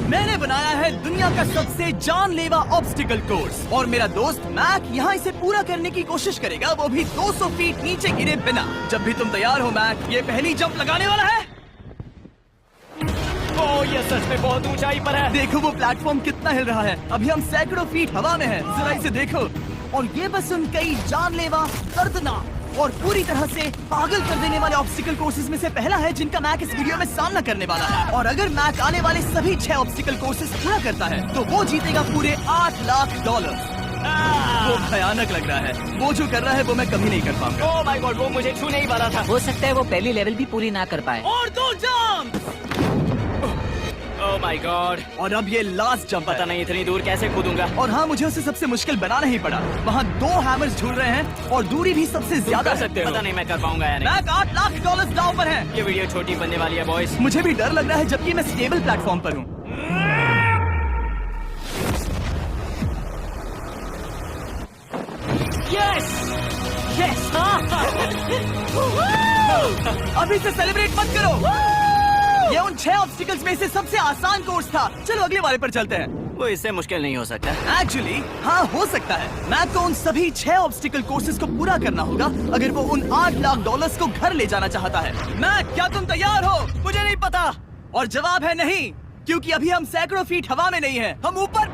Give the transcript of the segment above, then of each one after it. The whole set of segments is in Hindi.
मैंने बनाया है दुनिया का सबसे जानलेवा ऑब्स्टिकल कोर्स और मेरा दोस्त मैक यहाँ इसे पूरा करने की कोशिश करेगा, वो भी 200 फीट नीचे गिरे बिना। जब भी तुम तैयार हो मैक, ये पहली जंप लगाने वाला है। ओह, ये सच में बहुत ऊंचाई पर है। देखो वो प्लेटफॉर्म कितना हिल रहा है। अभी हम सैकड़ों फीट हवा में हैं। जरा इसे देखो। और ये बस उन कई जानलेवा, दर्दनाक और पूरी तरह से पागल कर देने वाले ऑब्स्टिकल कोर्सेज में से पहला है जिनका मैक इस वीडियो में सामना करने वाला है। और अगर मैक आने वाले सभी 6 ऑब्स्टिकल कोर्सेज पूरा करता है तो वो जीतेगा पूरे $8 लाख। वो भयानक लग रहा है। वो जो कर रहा है वो मैं कभी नहीं कर पाऊंगा। ओह माय गॉड, वो मुझे छू नहीं पा रहा था। हो सकता है वो पहली लेवल भी पूरी ना कर पाए। और 2 जंप। ओह माय गॉड, और अब ये लास्ट जंप पता नहीं इतनी दूर कैसे कूदूंगा। और हाँ, मुझे उसे सबसे मुश्किल बनाना ही पड़ा। वहाँ 2 हैमर्स झूल रहे हैं और दूरी भी सबसे ज्यादा कर सकते हो। पता नहीं मैं कर पाऊंगा या नहीं। मैक $8 लाख दांव पर है। ये वीडियो छोटी बनने वाली है बॉयज। मुझे भी डर लग रहा है जबकि मैं स्टेबल प्लेटफॉर्म पर हूँ। यस यस, अभी से सेलिब्रेट मत करो। ये उन 6 ऑब्स्टिकल्स में से सबसे आसान कोर्स था। चलो अगले वाले पर चलते हैं। वो इससे मुश्किल नहीं हो सकता। एक्चुअली हाँ, हो सकता है। मैक को उन सभी 6 ऑब्स्टिकल कोर्सेज को पूरा करना होगा अगर वो उन $8 लाख को घर ले जाना चाहता है। मैक, क्या तुम तैयार हो? मुझे नहीं पता। और जवाब है नहीं, क्योंकि अभी हम सैकड़ों फीट हवा में नहीं हैं। हम ऊपर।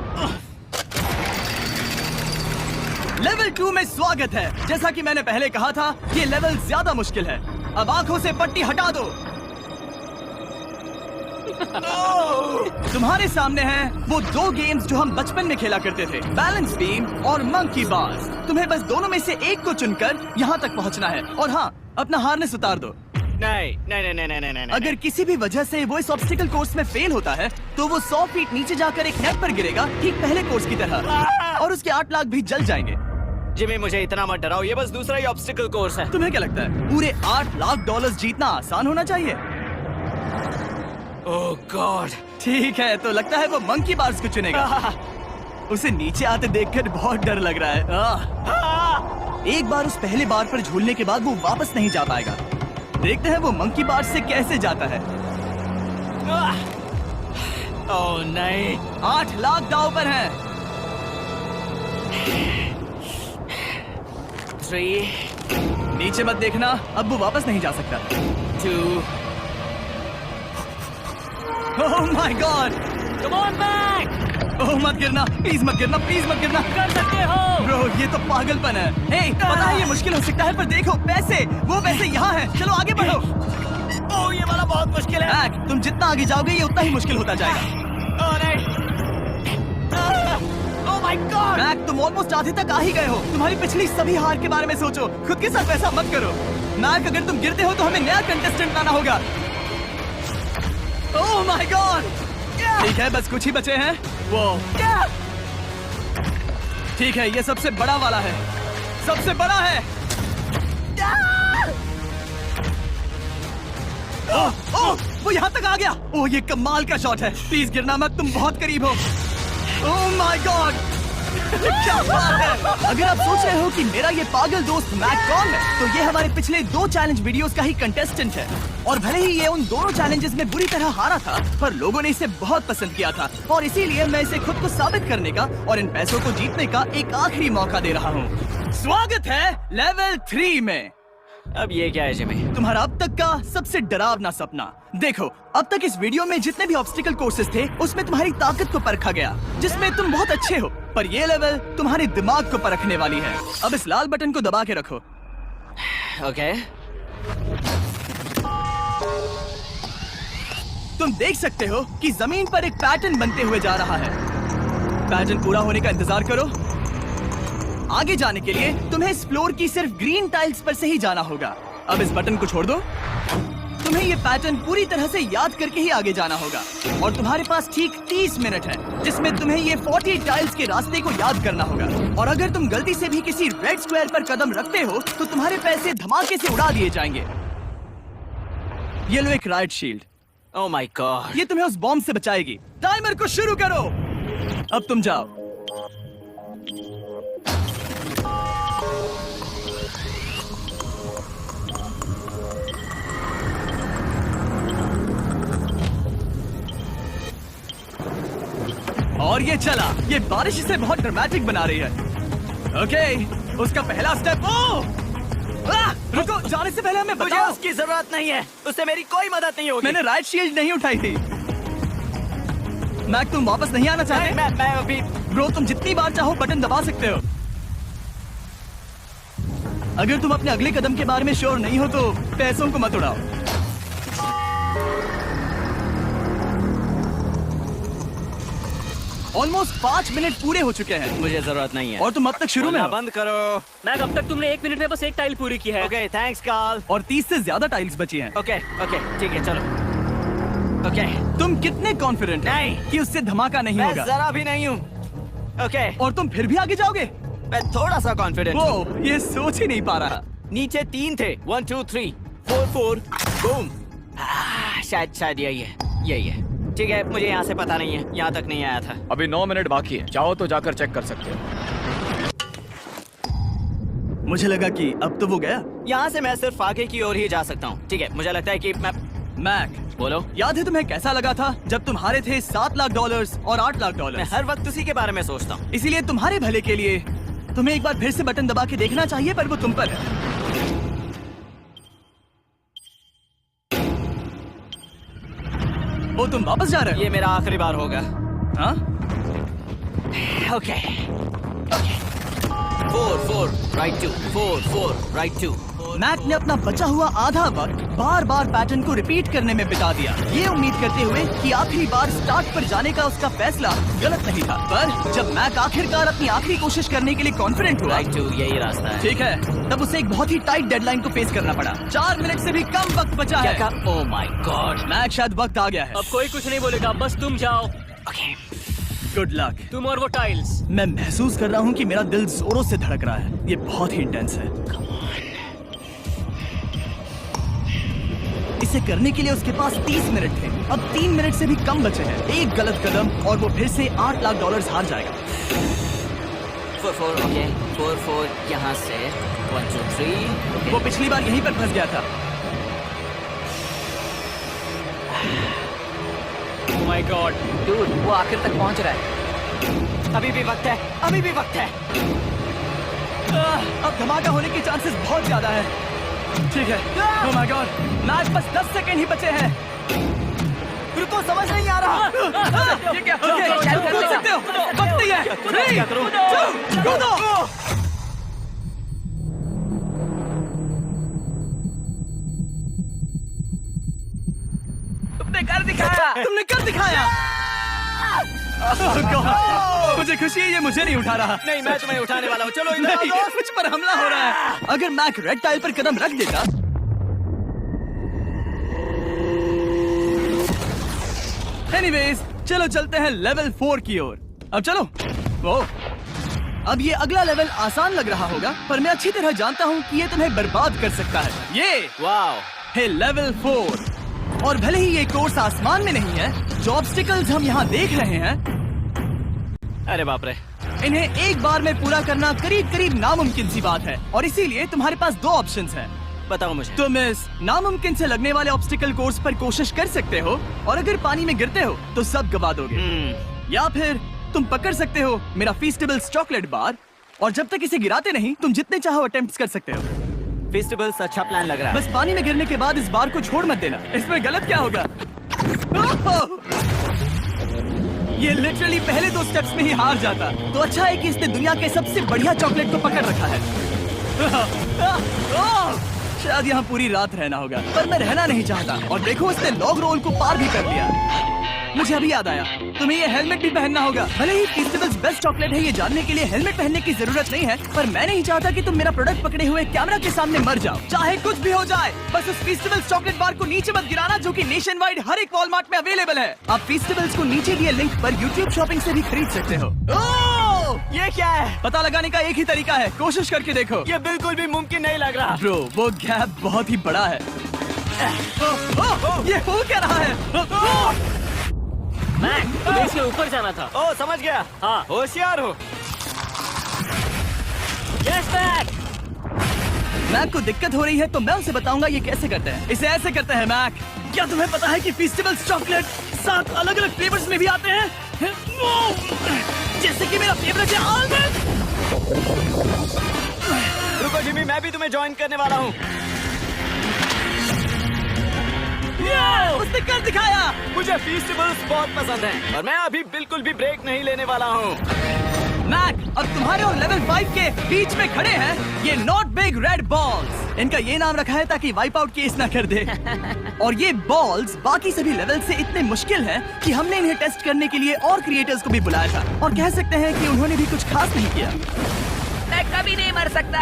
लेवल 2 में स्वागत है। जैसा कि मैंने पहले कहा था, ये लेवल ज्यादा मुश्किल है। अब आंखों से पट्टी हटा दो। तुम्हारे सामने हैं वो 2 गेम्स जो हम बचपन में खेला करते थे, बैलेंस बीम और मंकी बार्स। तुम्हें बस दोनों में से एक को चुनकर यहाँ तक पहुँचना है। और हाँ, अपना हार्नेस उतार दो। नहीं नहीं नहीं नहीं नहीं नहीं। अगर किसी भी वजह से वो इस ऑब्स्टिकल कोर्स में फेल होता है तो वो 100 फीट नीचे जाकर एक नेट पर गिरेगा, ठीक पहले कोर्स की तरह, और उसके 8 लाख भी जल जाएंगे। जिमी, मुझे इतना मत डराओ। ये बस दूसरा ही ऑब्स्टिकल कोर्स है। तुम्हें क्या लगता है पूरे $8 लाख जीतना आसान होना चाहिए? ओह गॉड। ठीक है, तो लगता है वो मंकी बार्स को चुनेगा। उसे नीचे आते देखकर बहुत डर लग रहा है। एक बार उस पहले बार पर झूलने के बाद वो वापस नहीं जा पाएगा। देखते हैं वो मंकी बार्स से कैसे जाता है। ओह नहीं, 8 लाख दांव पर हैं। 3 नीचे मत देखना, अब वो वापस नहीं जा सकता। 2 oh my God, come on back. Oh मत गिरना, प्लीज मत गिरना, प्लीज मत गिरना। कर सकते हो। ब्रो, ये तो पागलपन है। हे, पता है ये मुश्किल हो सकता है, पर देखो पैसे, वो पैसे यहाँ हैं। चलो आगे बढ़ो। ओह, ये वाला बहुत मुश्किल है। मैक, तुम जितना आगे जाओगे ये उतना ही मुश्किल होता जाएगा। ओह नहीं। ओह माय गॉड। मैक, तुम ऑलमोस्ट आधे तक आ ही गए हो। तुम्हारी पिछली सभी हार के बारे में सोचो, खुद के साथ वैसा मत करो। मैक, अगर तुम गिरते हो तो हमें नया कंटेस्टेंट लाना होगा। ओह माय गॉड। ठीक है, बस कुछ ही बचे हैं। वो ठीक है, ये सबसे बड़ा वाला है, सबसे बड़ा है। ओह ओह, वो यहाँ तक आ गया। ओह, ये कमाल का शॉट है। प्लीज गिरना मत, तुम बहुत करीब हो। ओह माय गॉड, क्या बात है। अगर आप सोच रहे हो कि मेरा ये पागल दोस्त मैक कौन है, तो ये हमारे पिछले 2 चैलेंज वीडियोस का ही कंटेस्टेंट है। और भले ही ये उन दोनों चैलेंजेस में बुरी तरह हारा था, पर लोगों ने इसे बहुत पसंद किया था और इसीलिए मैं इसे खुद को साबित करने का और इन पैसों को जीतने का एक आखिरी मौका दे रहा हूँ। स्वागत है लेवल 3 में। अब ये क्या है जिमी? तुम्हारा अब तक का सबसे डरावना सपना। देखो, अब तक इस वीडियो में जितने भी ऑब्स्टिकल कोर्सेज थे उसमें तुम्हारी ताकत को परखा गया, जिसमें तुम बहुत अच्छे हो। पर ये लेवल तुम्हारे दिमाग को परखने वाली है। अब इस लाल बटन को दबा के रखो। ओके। तुम देख सकते हो कि जमीन पर एक पैटर्न बनते हुए जा रहा है। पैटर्न पूरा होने का इंतजार करो। आगे जाने के लिए तुम्हें इस फ्लोर की सिर्फ ग्रीन टाइल्स पर से ही जाना होगा। अब इस बटन को छोड़ दो। तुम्हें ये पैटर्न पूरी तरह से याद करके ही आगे जाना होगा और तुम्हारे पास ठीक 30 मिनट है, जिसमें तुम्हें ये 40 टाइल्स के रास्ते को याद करना होगा। और अगर तुम गलती से भी किसी रेड स्क्वायर पर कदम रखते हो तो तुम्हारे पैसे धमाके से उड़ा दिए जाएंगे। ये लो एक right shield. Oh my God. ये तुम्हें उस बॉम्ब से बचाएगी। टाइमर को शुरू करो। अब तुम जाओ। और ये चला। ये बारिश इसे बहुत ड्रामेटिक बना रही है। ओके, उसका पहला स्टेप। रुको, जाने से पहले हमें मुझे बताओ। उसकी जरूरत नहीं है, उससे मेरी कोई मदद नहीं होगी। मैंने राइट शील्ड नहीं उठाई थी। मैक, तुम वापस नहीं आना चाहते? मैं अभी। ब्रो, तुम जितनी बार चाहो बटन दबा सकते हो। अगर तुम अपने अगले कदम के बारे में श्योर नहीं हो तो पैसों को मत उड़ाओ। ऑलमोस्ट 5 मिनट पूरे हो चुके हैं मुझे जरूरत नहीं है। और तुम अब तक शुरू में हो। बंद करो। मैक, अब तक तुमने 1 मिनट में बस एक टाइल पूरी की है। Okay, thanks Carl. और 30 से ज्यादा टाइल्स बची हैं। ओके ओके, ठीक है, चलो। ओके, तुम कितने कॉन्फिडेंट नहीं। कि उससे धमाका नहीं मैं होगा? जरा भी नहीं हूँ। ओके, और तुम फिर भी आगे जाओगे? मैं थोड़ा सा कॉन्फिडेंट हूँ। वो ये सोच ही नहीं पा रहा। नीचे 3 थे। 1 2 3 4 4 बूम। शायद यही है। ठीक है, मुझे यहाँ से पता नहीं है, यहाँ तक नहीं आया था। अभी 9 मिनट बाकी है, चाहो तो जाकर चेक कर सकते हो। मुझे लगा कि अब तो वो गया। यहाँ से मैं सिर्फ आगे की ओर ही जा सकता हूँ। ठीक है, मुझे लगता है कि मैं। मैक, बोलो। याद है तुम्हें कैसा लगा था जब तुम हारे थे $7 लाख और $8 लाख? मैं हर वक्त उसी के बारे में सोचता हूँ। इसीलिए तुम्हारे भले के लिए तुम्हें एक बार फिर से बटन दबा के देखना चाहिए, पर वो तुम पर है। ओ, तुम वापस जा रहे ये मेरा आखिरी बार होगा। हो? हाँ? Okay 4 4 right 2 4 4 right 2। मैक ने अपना बचा हुआ आधा वक्त बार बार पैटर्न को रिपीट करने में बिता दिया, ये उम्मीद करते हुए कि आखिरी बार स्टार्ट पर जाने का उसका फैसला गलत नहीं था। पर जब मैक आखिरकार अपनी आखिरी कोशिश करने के लिए कॉन्फिडेंट हुआ, राइट 2 यही रास्ता है। ठीक है, तब उसे एक बहुत ही टाइट डेडलाइन को फेस करना पड़ा। 4 मिनट से भी कम वक्त बचा क्या है। कहा? ओह माय गॉड। मैक, शायद वक्त आ गया है। अब कोई कुछ नहीं बोलेगा, बस तुम जाओ। Okay, good luck. तुम और वो टाइल्स। मैं महसूस कर रहा हूँ कि मेरा दिल जोरों से धड़क रहा है। ये बहुत ही इंटेंस है। इसे करने के लिए उसके पास 30 मिनट थे। अब 3 मिनट से भी कम बचे हैं। एक गलत कदम और वो फिर से $8 लाख हार जाएगा। 4 4 ओके 4 4 यहाँ से 1 2 3। वो पिछली बार यहीं पर फंस गया था। ओह माय गॉड। डूड, वो आखिर तक पहुंच रहा है। अभी भी वक्त है, अभी भी वक्त है। अब धमाका होने के चांसेस बहुत ज्यादा है। ठीक है। ओह माय गॉड, मैच बस 10 सेकंड ही बचे हैं। रुको, समझ नहीं आ रहा। ये क्या? ओके, कूद सकते हो। वक्त नहीं है। 3 2 कूदो। तुमने कर दिखाया। Oh God, मुझे खुशी है ये मुझे नहीं उठा रहा। नहीं, मैं तुम्हें उठाने वाला हूँ। चलो इधर नहीं, आओ। मुझ पर हमला हो रहा है। अगर मैक रेड टाइल पर कदम रख देता। एनीवेज, चलो चलते हैं लेवल 4 की ओर। अब चलो। वो अब ये अगला लेवल आसान लग रहा होगा, पर मैं अच्छी तरह जानता हूँ कि ये तुम्हें बर्बाद कर सकता है। ये वाओ, है लेवल 4। और भले ही ये कोर्स आसमान में नहीं है, जो ऑब्स्टिकल्स हम यहाँ देख रहे हैं, अरे बाप रे। इन्हें एक बार में पूरा करना करीब करीब नामुमकिन सी बात है। और इसीलिए तुम्हारे पास 2 ऑप्शंस हैं। बताओ मुझे। तुम इस नामुमकिन से लगने वाले ऑब्स्टिकल कोर्स पर कोशिश कर सकते हो, और अगर पानी में गिरते हो तो सब गवा दोगे। या फिर तुम पकड़ सकते हो मेरा फीस्टेबल्स चॉकलेट बार, और जब तक इसे गिराते नहीं, तुम जितने चाहो अटेम्प्ट्स कर सकते हो। फेस्टिवल्स अच्छा प्लान लग रहा है। बस पानी में गिरने के बाद इस बार को छोड़ मत देना। इसमें गलत क्या होगा? ये लिटरली पहले 2 स्टेप्स में ही हार जाता। तो अच्छा है कि इसने दुनिया के सबसे बढ़िया चॉकलेट को पकड़ रखा है। शायद यहाँ पूरी रात रहना होगा, पर मैं रहना नहीं चाहता। और देखो, इसने लॉग रोल को पार भी कर लिया। मुझे अभी याद आया, तुम्हें ये हेलमेट भी पहनना होगा। भले ही फेस्टिवल्स बेस्ट चॉकलेट है, ये जानने के लिए हेलमेट पहनने की जरूरत नहीं है, पर मैं नहीं चाहता कि तुम मेरा प्रोडक्ट पकड़े हुए कैमरा के सामने मर जाओ। चाहे कुछ भी हो जाए, बस उस फेस्टिवल्स चॉकलेट बार को नीचे मत गिराना, जो कि नेशन वाइड हर एक वॉलमार्ट में अवेलेबल है। आप फेस्टिवल्स को नीचे दिए लिंक पर YouTube शॉपिंग से भी खरीद सकते हो। ये क्या है? पता लगाने का एक ही तरीका है, कोशिश करके देखो। ये बिल्कुल भी मुमकिन नहीं लग रहा। ब्रो, वो गैप बहुत ही बड़ा है। ये हो क्या रहा है? मैक, तुम्हें इसके ऊपर जाना था। ओ, समझ गया। हाँ। होशियार हो। Yes Mac. मैक को दिक्कत हो रही है, तो मैं उसे बताऊंगा ये कैसे करते हैं। इसे ऐसे करते हैं मैक। क्या तुम्हें पता है कि फेस्टिवल्स चॉकलेट 7 अलग अलग फ्लेवर्स में भी आते हैं? जैसे कि मेरा फेवरेट है आलमंड। रुको जिमी, मैं भी तुम्हें ज्वाइन करने वाला हूँ। उसने कर दिखाया। मुझे फेस्टिवल्स बहुत पसंद हैं और मैं अभी बिल्कुल भी ब्रेक नहीं लेने वाला हूँ। मैक, अब तुम्हारे और लेवल 5 के बीच में खड़े हैं ये नॉट बिग रेड बॉल्स। इनका ये नाम रखा है ताकि वाइप आउट केस ना कर दे। और ये बॉल्स बाकी सभी लेवल से इतने मुश्किल हैं कि हमने इन्हें टेस्ट करने के लिए और क्रिएटर्स को भी बुलाया था और कह सकते हैं कि उन्होंने भी कुछ खास नहीं किया। मैं कभी नहीं मर सकता।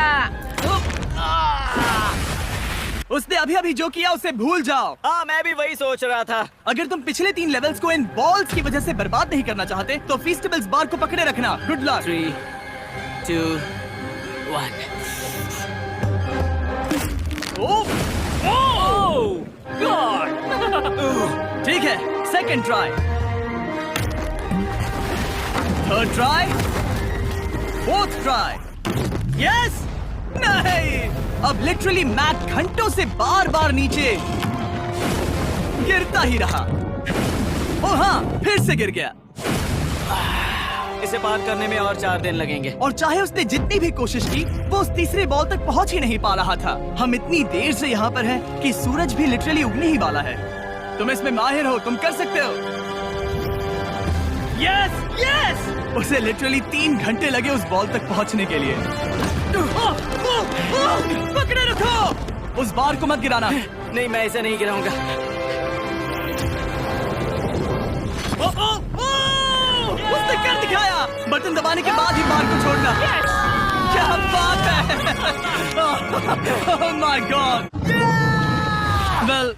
उसने अभी अभी जो किया उसे भूल जाओ। हाँ, मैं भी वही सोच रहा था। अगर तुम पिछले 3 लेवल्स को इन बॉल्स की वजह से बर्बाद नहीं करना चाहते तो फेस्टिवल्स बार को पकड़े रखना। Good luck. 3, 2, 1। ठीक है, second try, third try, fourth try. Yes, नहीं। अब लिटरली मैक घंटों से बार बार नीचे गिरता ही रहा। ओ हाँ, फिर से गिर गया। इसे पार करने में और 4 दिन लगेंगे। और चाहे उसने जितनी भी कोशिश की वो उस तीसरे बॉल तक पहुंच ही नहीं पा रहा था। हम इतनी देर से यहाँ पर हैं कि सूरज भी लिटरली उगने ही वाला है। तुम इसमें माहिर हो, तुम कर सकते हो। यस यस, उसे लिटरली 3 घंटे लगे उस बॉल तक पहुंचने के लिए। पकड़े रखो, उस बार को मत गिराना। नहीं, मैं इसे नहीं गिराऊंगा। उसने कर दिखाया। बटन दबाने के बाद ही बार को छोड़ना। क्या बात है। ओह माय गॉड। वेल,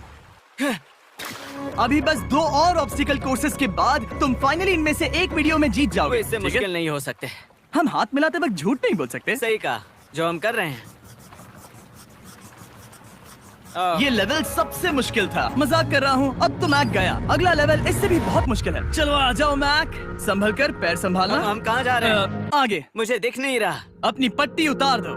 अभी बस 2 और ऑब्स्टिकल कोर्सेस के बाद तुम फाइनली इनमें से एक वीडियो में जीत जाओगे। इससे ठीक है? मुश्किल नहीं हो सकते। हम हाथ मिलाते वक्त झूठ नहीं बोल सकते। सही कहा, जो हम कर रहे हैं। ये लेवल सबसे मुश्किल था। मजाक कर रहा हूँ। अब तो मैक गया। अगला लेवल इससे भी बहुत मुश्किल है। चलो आ जाओ मैक, संभल कर, पैर संभालना। हम कहाँ जा रहे हैं? आगे। मुझे दिख नहीं रहा। अपनी पट्टी उतार दो।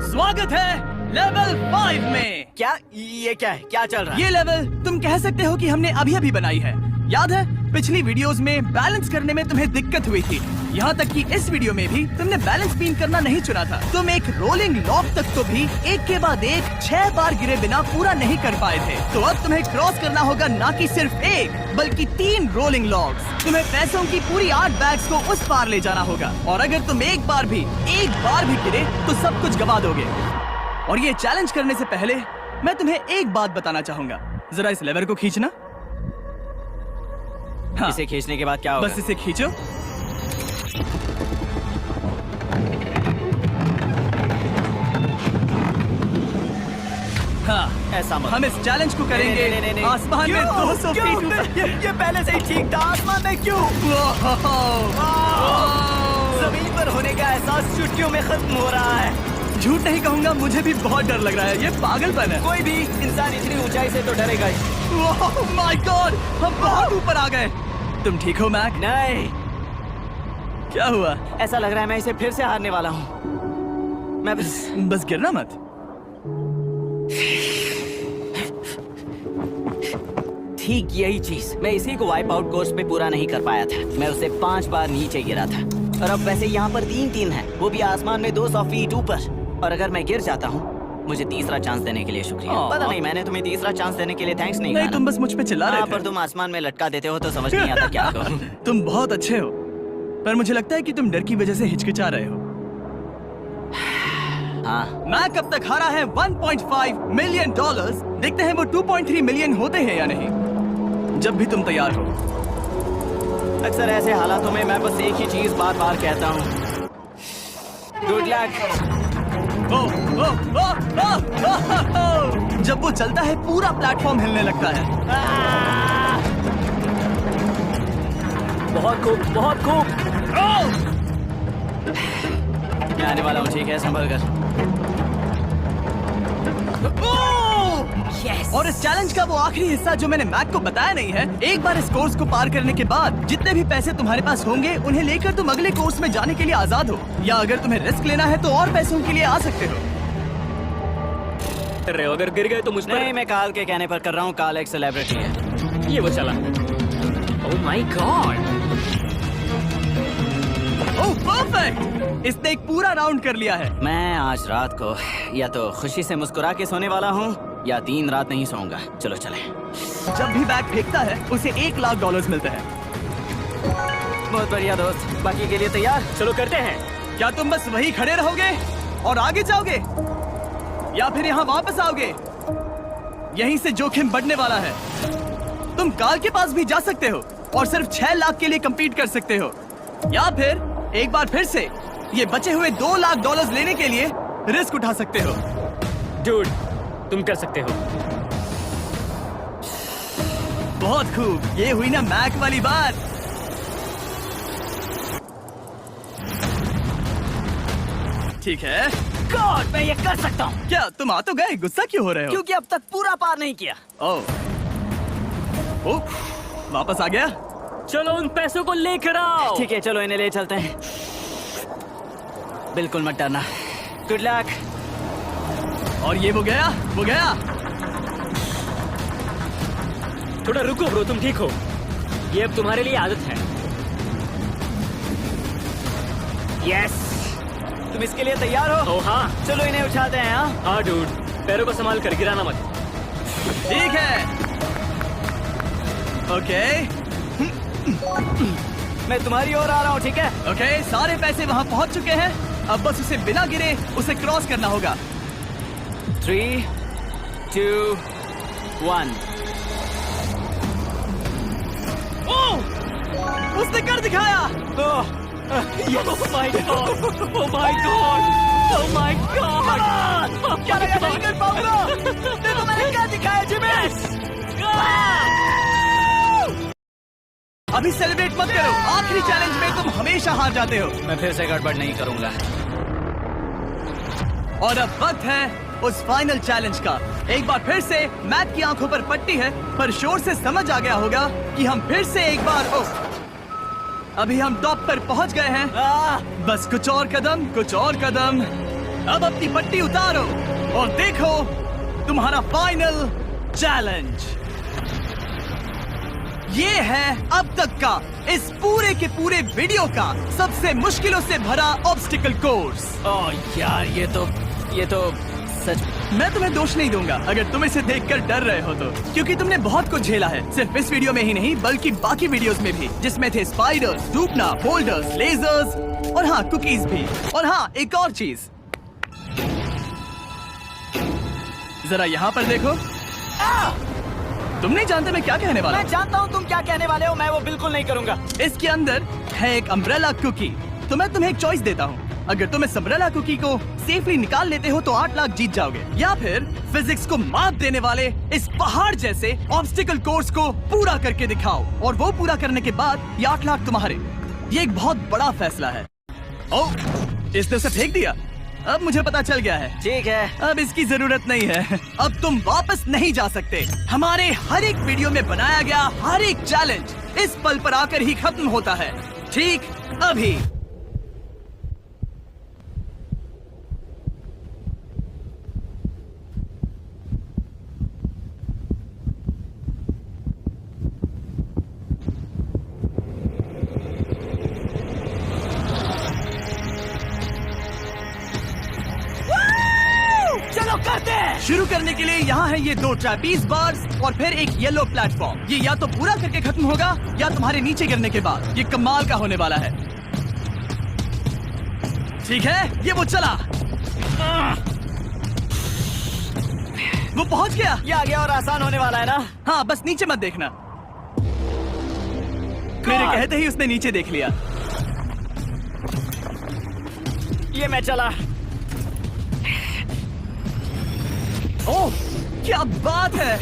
स्वागत है लेवल 5 में। क्या ये क्या है? क्या चल रहा है? ये लेवल तुम कह सकते हो कि हमने अभी अभी बनाई है। याद है पिछली वीडियोस में बैलेंस करने में तुम्हें दिक्कत हुई थी। यहाँ तक कि इस वीडियो में भी तुमने बैलेंस बीन करना नहीं चुना था। तुम एक रोलिंग लॉक तक तो भी एक के बाद एक 6 बार गिरे बिना पूरा नहीं कर पाए थे। तो अब तुम्हें क्रॉस करना होगा ना कि सिर्फ 1 बल्कि 3 रोलिंग लॉक्स। तुम्हें पैसों की पूरी 8 बैग्स को उस पार ले जाना होगा और अगर तुम एक बार भी गिरे तो सब कुछ गवा दोगे। और ये चैलेंज करने से पहले मैं तुम्हें एक बात बताना चाहूंगा। जरा इस लेवर को खींचना। हाँ, इसे खींचने के बाद क्या होगा? बस इसे खींचो। हाँ, ऐसा मत। हम इस चैलेंज को करेंगे नहीं। आसमान में 200 फीट ऊपर। ये पहले से ही ठीक था। आसमान में क्यों? जमीन पर होने का एहसास चुटकियों में खत्म हो रहा है। झूठ नहीं कहूंगा, मुझे भी बहुत डर लग रहा है। ये पागलपन है। कोई भी इंसान इतनी ऊंचाई से तो डरेगा ही। ओह माय गॉड, हम बहुत ऊपर आ गए। तुम ठीक हो मैक? नहीं, क्या हुआ? ऐसा लग रहा है मैं इसे फिर से हारने वाला हूँ। मैं बस गिरना मत। ठीक यही चीज मैं इसी को वाइप आउट कोर्स पे पूरा नहीं कर पाया था। मैं उसे 5 बार नीचे गिरा था और अब वैसे यहाँ पर 3 है, वो भी आसमान में 200 फीट ऊपर। और अगर मैं गिर जाता हूँ, मुझे तीसरा चांस देने के लिए शुक्रिया। पता नहीं, मैंने तुम्हें तीसरा चांस देने के लिए थैंक्स नहीं कहा। तुम बस मुझ पे चिल्ला रहे थे। पर तुम आसमान में लटका देते हो तो समझ नहीं आता क्या करूं। तुम बहुत अच्छे हो, पर मुझे लगता है कि तुम डर की वजह से हिचकिचा रहे हो। हाँ, मैक अब तक हारा है $1.5 मिलियन। देखते हैं वो 2.3 मिलियन होते हैं या नहीं। जब भी तुम तैयार हो। अक्सर ऐसे हालातों में मैं बस एक ही चीज बार बार कहता हूँ, गुड लक। जब वो चलता है पूरा प्लेटफॉर्म हिलने लगता है। बहुत खूब, बहुत खूब। मैं आने वाला हूँ, ठीक है, संभल कर। Yes. और इस चैलेंज का वो आखिरी हिस्सा जो मैंने मैक को बताया नहीं है, एक बार इस कोर्स को पार करने के बाद जितने भी पैसे तुम्हारे पास होंगे उन्हें लेकर तुम अगले कोर्स में जाने के लिए आजाद हो, या अगर तुम्हें रिस्क लेना है तो और पैसों के लिए आ सकते हो। अगर गिर गए तो मुझ पर नहीं, मैं काल के कहने पर कर रहा हूँ। काल एक सेलिब्रिटी है। ये वो चला। ओह माय गॉड। Oh perfect! इसने एक पूरा राउंड कर लिया है। मैं आज रात को या तो खुशी से मुस्कुरा के सोने वाला हूँ या 3 रात नहीं सोऊंगा। चलो चले। जब भी बैग फेंकता है उसे $1,00,000 मिलते हैं। बहुत बढ़िया दोस्त, बाकी के लिए तैयार? चलो करते हैं। क्या तुम बस वही खड़े रहोगे और आगे जाओगे, या फिर यहाँ वापस आओगे? यहीं से जोखिम बढ़ने वाला है। तुम कार के पास भी जा सकते हो और सिर्फ 6 लाख के लिए compete कर सकते हो, या फिर एक बार फिर से ये बचे हुए $2,00,000 लेने के लिए रिस्क उठा सकते हो। डूड, तुम कर सकते हो। बहुत खूब, ये हुई ना मैक वाली बात। ठीक है। गॉड, मैं ये कर सकता हूँ। क्या तुम आ तो गए, गुस्सा क्यों हो रहे हो? क्योंकि अब तक पूरा पार नहीं किया। ओह, वापस आ गया। चलो उन पैसों को लेकर आओ। ठीक है, चलो इन्हें ले चलते हैं। बिल्कुल मत डरना। Good luck. और ये वो गया। थोड़ा रुको ब्रो, तुम ठीक हो? ये अब तुम्हारे लिए आदत है। यस। तुम इसके लिए तैयार हो? ओ हाँ। चलो इन्हें उठाते हैं। हाँ हाँ डूड, पैरों को संभाल कर, गिराना मत। ठीक है। ओके मैं तुम्हारी ओर आ रहा हूँ, ठीक है? ओके, सारे पैसे वहाँ पहुँच चुके हैं। अब बस उसे बिना गिरे उसे क्रॉस करना होगा। 3, 2, 1। उसने कर दिखाया। Oh my god! Oh my god! Oh my god! क्या लगा नहीं कर पाऊंगा? देखो मैंने क्या दिखाया जिमी। अभी सेलिब्रेट मत करो, आखिरी चैलेंज में तुम हमेशा हार जाते हो। मैं फिर से गड़बड़ नहीं करूंगा। और अब वक्त है उस फाइनल चैलेंज का। एक बार फिर से मैट की आंखों पर पट्टी है, पर शोर से समझ आ गया होगा कि हम फिर से एक बार अभी हम टॉप पर पहुंच गए हैं। बस कुछ और कदम। अब अपनी पट्टी उतारो और देखो तुम्हारा फाइनल चैलेंज। ये है अब तक का इस पूरे के पूरे वीडियो का सबसे मुश्किलों से भरा ऑब्स्टिकल कोर्स। ओह यार, ये तो सच। मैं तुम्हें दोष नहीं दूंगा अगर तुम इसे देखकर डर रहे हो तो, क्योंकि तुमने बहुत कुछ झेला है, सिर्फ इस वीडियो में ही नहीं बल्कि बाकी वीडियोस में भी, जिसमें थे स्पाइडर्स, डूबना, बोल्डर्स, लेजर्स और हाँ कुकीज भी। और हाँ, एक और चीज, जरा यहाँ पर देखो। तुम नहीं जानते मैं क्या कहने वाला मैं जानता हूँ तुम क्या कहने वाले हो। मैं वो बिल्कुल नहीं करूंगा। इसके अंदर है एक अम्ब्रेला कुकी। तो मैं तुम्हें एक चॉइस देता हूँ, अगर तुम इस अम्ब्रेला कुकी को सेफली निकाल लेते हो तो 8 लाख जीत जाओगे, या फिर फिजिक्स को मात देने वाले इस पहाड़ जैसे ऑब्स्टिकल कोर्स को पूरा करके दिखाओ और वो पूरा करने के बाद ये 8 लाख तुम्हारे। ये एक बहुत बड़ा फैसला है। ओह, इसने उसे फेंक दिया। अब मुझे पता चल गया है। ठीक है, अब इसकी जरूरत नहीं है। अब तुम वापस नहीं जा सकते। हमारे हर एक वीडियो में बनाया गया हर एक चैलेंज इस पल पर आकर ही खत्म होता है, ठीक अभी। चलो करते हैं। शुरू करने के लिए यहाँ है ये 2 ट्रैपीज बार्स और फिर एक येलो प्लेटफॉर्म। ये या तो पूरा करके खत्म होगा या तुम्हारे नीचे गिरने के बाद। ये कमाल का होने वाला है। ठीक है, ये वो चला, वो पहुंच गया। ये आगे और आसान होने वाला है ना? हाँ, बस नीचे मत देखना। मेरे कहते ही उसने नीचे देख लिया। ये मैं चला। ओह, क्या बात है।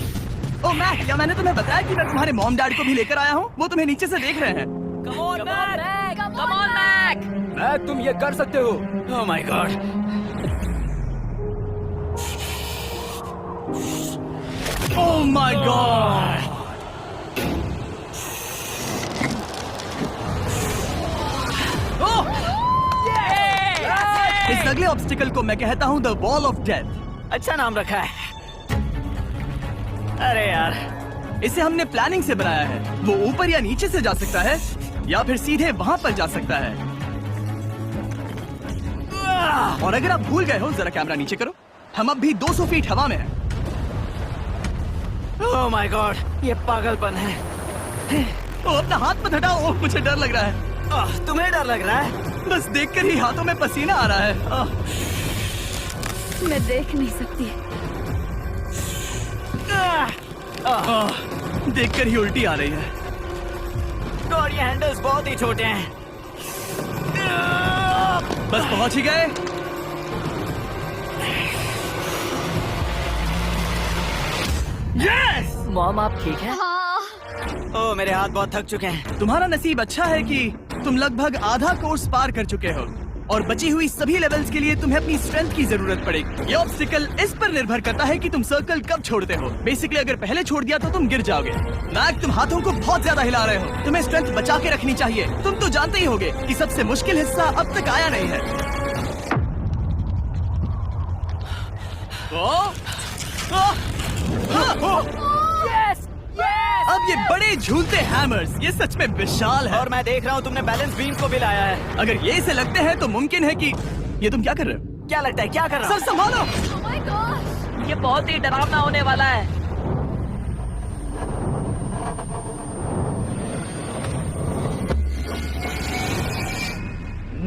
ओह मैक, क्या मैंने तुम्हें बताया कि मैं तुम्हारे मॉम डैड को भी लेकर आया हूँ? वो तुम्हें नीचे से देख रहे हैं। Come on, Mac! मैक, तुम ये कर सकते हो। ओह my God. Oh my God. इस अगले ऑब्स्टिकल को मैं कहता हूँ द वॉल ऑफ डेथ। अच्छा नाम रखा है। अरे यार, इसे हमने प्लानिंग से बनाया है। वो ऊपर या नीचे से जा सकता है या फिर सीधे वहाँ पर जा सकता है। और अगर आप भूल गए हो, जरा कैमरा नीचे करो, हम अब भी 200 फीट हवा में हैं। ओह माय गॉड, ये पागलपन है। ओ, अपना हाथ मत हटाओ, ओह, मुझे डर लग रहा है। तुम्हें डर लग रहा है? बस देखकर ही हाथों में पसीना आ रहा है। मैं देख नहीं सकती। देखकर ही उल्टी आ रही है। और ये हैंडल्स बहुत ही छोटे हैं। बस पहुंच ही गए। यस! मॉम आप ठीक है? ओह मेरे हाथ बहुत थक चुके हैं। तुम्हारा नसीब अच्छा है कि तुम लगभग आधा कोर्स पार कर चुके हो और बची हुई सभी लेवल्स के लिए तुम्हें अपनी स्ट्रेंथ की जरूरत पड़ेगी। ये ऑब्स्टिकल इस पर निर्भर करता है कि तुम सर्कल कब छोड़ते हो। बेसिकली अगर पहले छोड़ दिया तो तुम गिर जाओगे। मैक, तुम हाथों को बहुत ज्यादा हिला रहे हो। तुम्हें स्ट्रेंथ बचा के रखनी चाहिए। तुम तो जानते ही होगे कि सबसे मुश्किल हिस्सा अब तक आया नहीं है। अब ये बड़े झूलते हैमर्स, ये सच में विशाल है। और मैं देख रहा हूँ तुमने बैलेंस बीम को भी लाया है। अगर ये इसे लगते हैं तो मुमकिन है कि ये तुम क्या कर रहे हो? क्या लगता है, क्या कर रहा सर हूँ? संभालो। Oh my gosh! ये बहुत ही डरावना होने वाला है।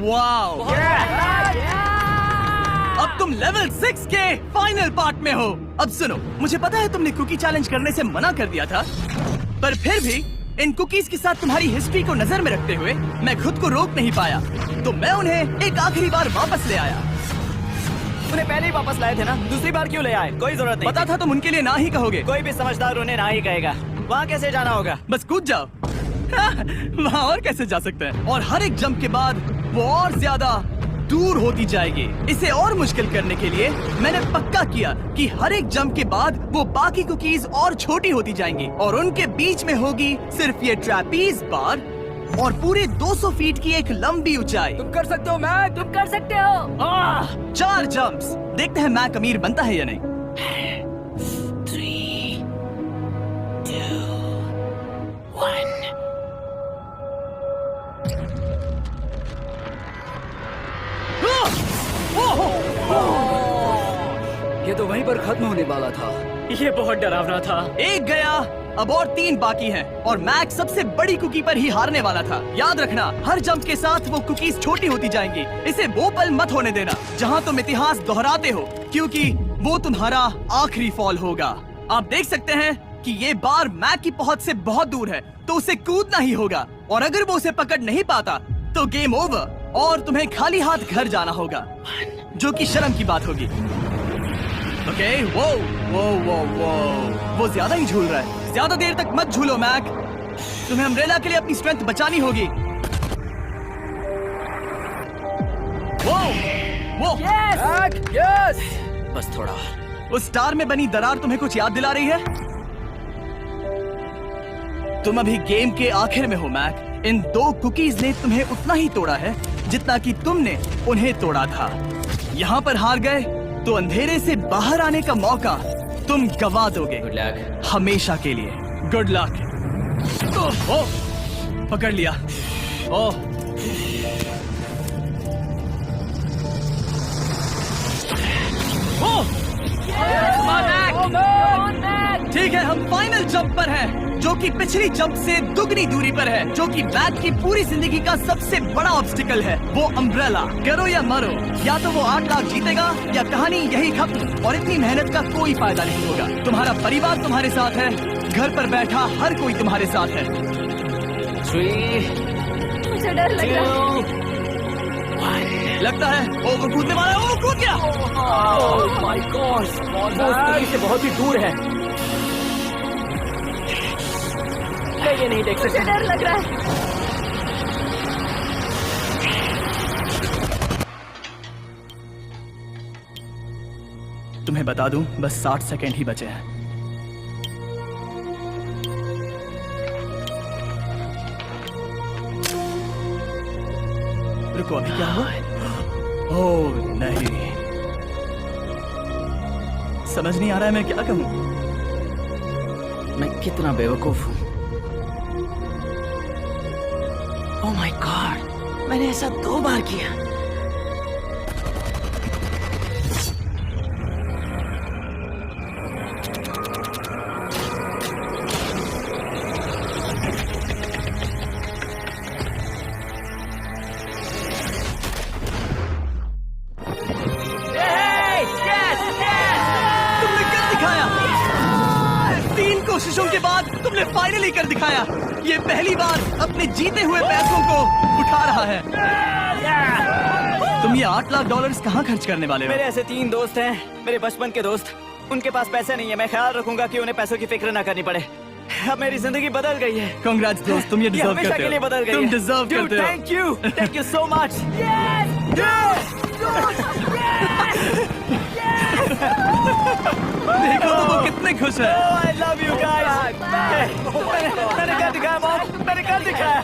वाओ! अब तुम लेवल 6 के फाइनल पार्ट में हो। अब सुनो, मुझे पता है तुमने कुकी चैलेंज करने से मना कर दिया था, पर फिर भी इन कुकीज के साथ तुम्हारी हिस्ट्री को नजर में रखते हुए मैं खुद को रोक नहीं पाया, तो मैं उन्हें एक आखिरी बार वापस ले आया। उन्हें पहले ही वापस लाए थे ना, दूसरी बार क्यों ले आए? कोई जरूरत नहीं। पता था तुम उनके लिए ना ही कहोगे। कोई भी समझदार उन्हें ना ही कहेगा। वहाँ कैसे जाना होगा? बस कूद जाओ। वहाँ और कैसे जा सकते हैं? और हर एक जंप के बाद वो और ज्यादा दूर होती जाएगी। इसे और मुश्किल करने के लिए मैंने पक्का किया कि हर एक जंप के बाद वो बाकी कुकीज और छोटी होती जाएंगी और उनके बीच में होगी सिर्फ ये ट्रैपीज बार और पूरे 200 फीट की एक लंबी ऊंचाई। तुम कर सकते हो मैक। तुम कर सकते हो। 4 जंप्स। देखते हैं मैक अमीर बनता है या नहीं। 3, 2, 1। ये तो वहीं पर खत्म होने वाला था। ये बहुत डरावना था। एक गया, अब और 3 बाकी हैं और मैक सबसे बड़ी कुकी पर ही हारने वाला था। याद रखना, हर जंप के साथ वो कुकीज छोटी होती जाएंगी। इसे वो पल मत होने देना जहां तुम इतिहास दोहराते हो, क्योंकि वो तुम्हारा आखिरी फॉल होगा। आप देख सकते हैं कि ये बार मैक की पहुंच से बहुत दूर है, तो उसे कूदना ही होगा और अगर वो उसे पकड़ नहीं पाता तो गेम ओवर और तुम्हें खाली हाथ घर जाना होगा, जो कि शर्म की बात होगी। ओके, वो वो ज्यादा ही झूल रहा है। ज्यादा देर तक मत झूलो मैक, तुम्हें अम्ब्रेला के लिए अपनी स्ट्रेंथ बचानी होगी। वो मैक, यस। बस थोड़ा। उस स्टार में बनी दरार तुम्हें कुछ याद दिला रही है? तुम अभी गेम के आखिर में हो मैक। इन 2 कुकीज ने तुम्हें उतना ही तोड़ा है जितना कि तुमने उन्हें तोड़ा था। यहाँ पर हार गए तो अंधेरे से बाहर आने का मौका तुम गवा दोगे। Good luck. हमेशा के लिए। Good luck. पकड़ लिया। ओह, ठीक है, हम फाइनल जंप पर हैं, जो कि पिछली जंप से दुगनी दूरी पर है, जो कि मैक की पूरी जिंदगी का सबसे बड़ा ऑब्स्टिकल है, वो अम्ब्रेला। करो या मरो, या तो वो 8 लाख जीतेगा या कहानी यही खत्म और इतनी मेहनत का कोई फायदा नहीं होगा। तुम्हारा परिवार तुम्हारे साथ है, घर पर बैठा हर कोई तुम्हारे साथ है। 3, मुझे डर लग रहा है। 2, 1। लगता है वो कूदने वाला है। वो कूद गया। ओह माय गॉड, वो उस से बहुत ही दूर है। मैं ये नहीं देख मुझे सकता। डर लग रहा है। तुम्हें बता दूं, बस 60 सेकंड ही बचे हैं। रुको, अभी क्या हुआ? ओह नहीं, समझ नहीं आ रहा है मैं क्या कहूं। मैं कितना बेवकूफ हूँ। ओह माय गॉड, मैंने ऐसा 2 बार किया। दिखाया। ये पहली बार अपने जीते हुए पैसों को उठा रहा है। तुम ये $8 लाख कहाँ खर्च करने वाले हो? मेरे ऐसे 3 दोस्त हैं, मेरे बचपन के दोस्त। उनके पास पैसे नहीं है। मैं ख्याल रखूंगा कि उन्हें पैसों की फिक्र ना करनी पड़े। अब मेरी जिंदगी बदल गई है। कांग्रेस दोस्त, तुम ये डिजर्व हमेशा करते के लिए हो। बदल गई तुम है। डिजर्व Dude, करते हो। Thank you so much. देखो तो वो कितने खुश है। I love you guys. मैंने कर दिखाया मॉम, मैंने कर दिखाया।